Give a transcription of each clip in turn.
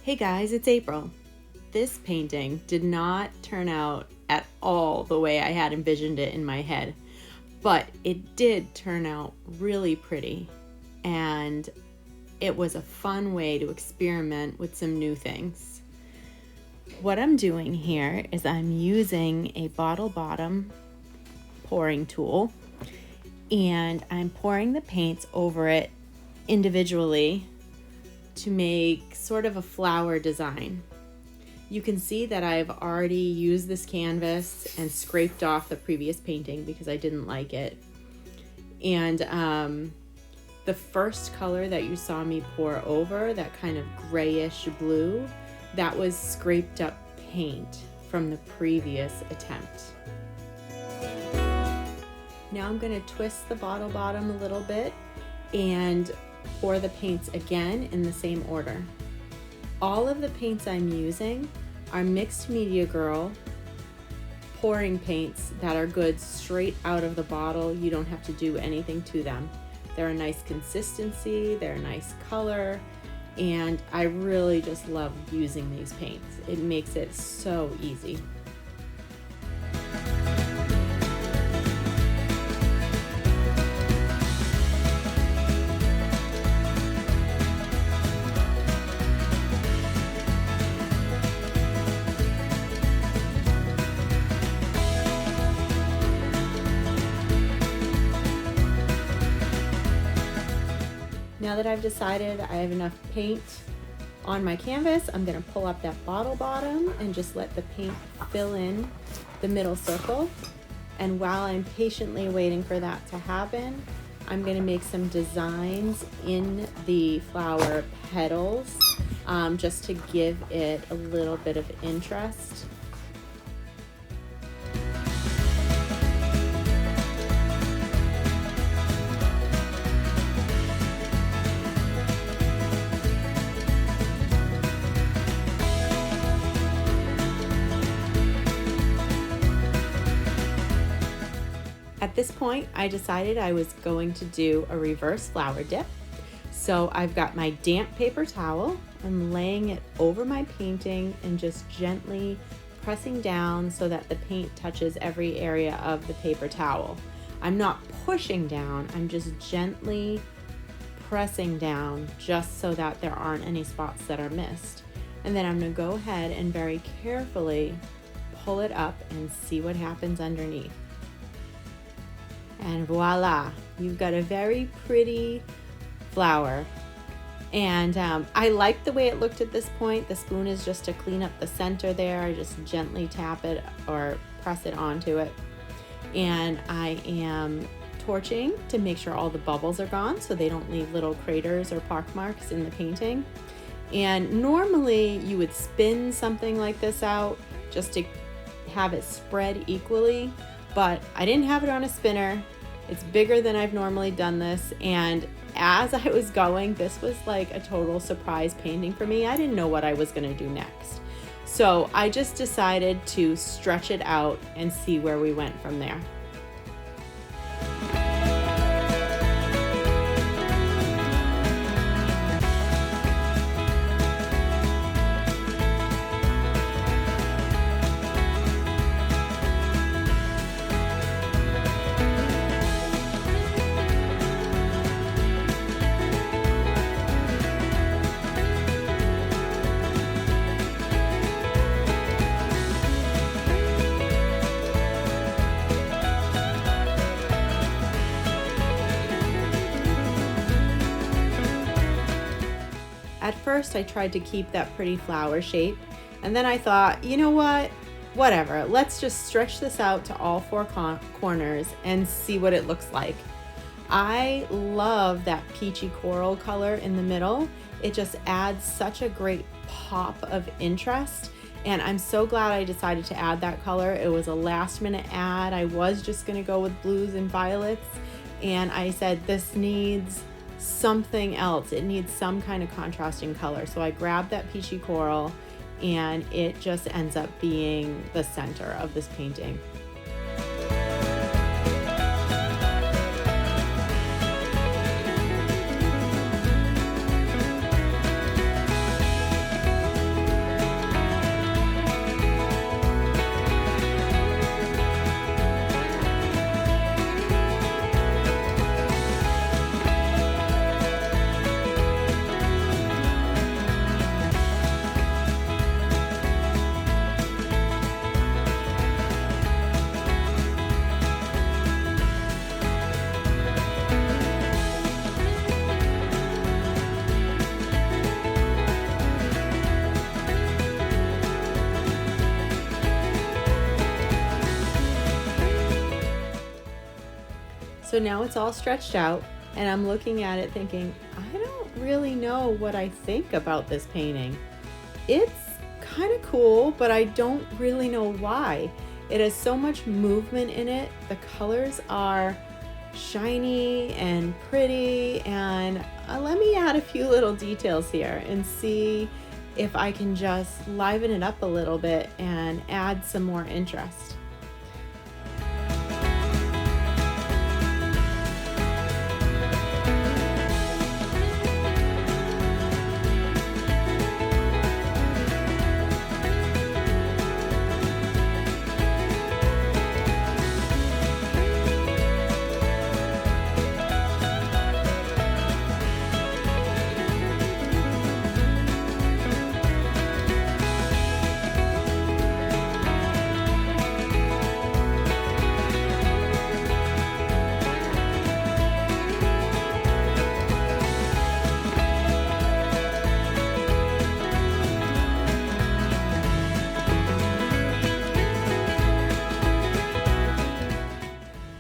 Hey guys, it's April. This painting did not turn out at all the way I had envisioned it in my head, but it did turn out really pretty, and it was a fun way to experiment with some new things. What I'm doing here is I'm using a bottle bottom pouring tool, and I'm pouring the paints over it individually to make sort of a flower design. You can see that I've already used this canvas and scraped off the previous painting because I didn't like it. And the first color that you saw me pour over, that kind of grayish blue, that was scraped up paint from the previous attempt. Now I'm going to twist the bottle bottom a little bit and pour the paints again in the same order. All of the paints I'm using are Mixed Media Girl pouring paints that are good straight out of the bottle. You don't have to do anything to them. They're a nice consistency, they're a nice color, and I really just love using these paints. It makes it so easy. Now that I've decided I have enough paint on my canvas, I'm going to pull up that bottle bottom and just let the paint fill in the middle circle. And while I'm patiently waiting for that to happen, I'm going to make some designs in the flower petals just to give it a little bit of interest. At this point, I decided I was going to do a reverse flower dip. So I've got my damp paper towel. I'm laying it over my painting and just gently pressing down so that the paint touches every area of the paper towel. I'm not pushing down, I'm just gently pressing down just so that there aren't any spots that are missed. And then I'm going to go ahead and very carefully pull it up and see what happens underneath. And voila, you've got a very pretty flower. And I like the way it looked at this point. The spoon is just to clean up the center there. I just gently tap it or press it onto it. And I am torching to make sure all the bubbles are gone so they don't leave little craters or pock marks in the painting. And normally you would spin something like this out just to have it spread equally, but I didn't have it on a spinner. It's bigger than I've normally done this, and as I was going, this was like a total surprise painting for me. I didn't know what I was going to do next. So I just decided to stretch it out and see where we went from there. At first, I tried to keep that pretty flower shape, and then I thought, you know what? Whatever, let's just stretch this out to all four corners and see what it looks like. I love that peachy coral color in the middle. It just adds such a great pop of interest, and I'm so glad I decided to add that color. It was a last minute add. I was just gonna go with blues and violets, and I said this needs something else. It needs some kind of contrasting color. So I grabbed that peachy coral, and it just ends up being the center of this painting. So now it's all stretched out, and I'm looking at it thinking, I don't really know what I think about this painting. It's kind of cool, but I don't really know why. It has so much movement in it. The colors are shiny and pretty, and let me add a few little details here and see if I can just liven it up a little bit and add some more interest.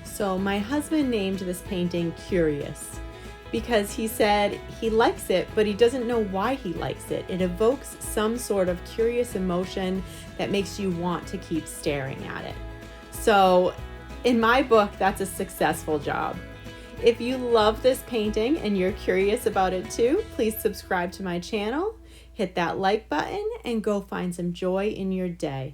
So my husband named this painting Curious because he said he likes it, but he doesn't know why he likes it. It evokes some sort of curious emotion that makes you want to keep staring at it. So in my book, that's a successful job. If you love this painting and you're curious about it too, please subscribe to my channel, hit that like button, and go find some joy in your day.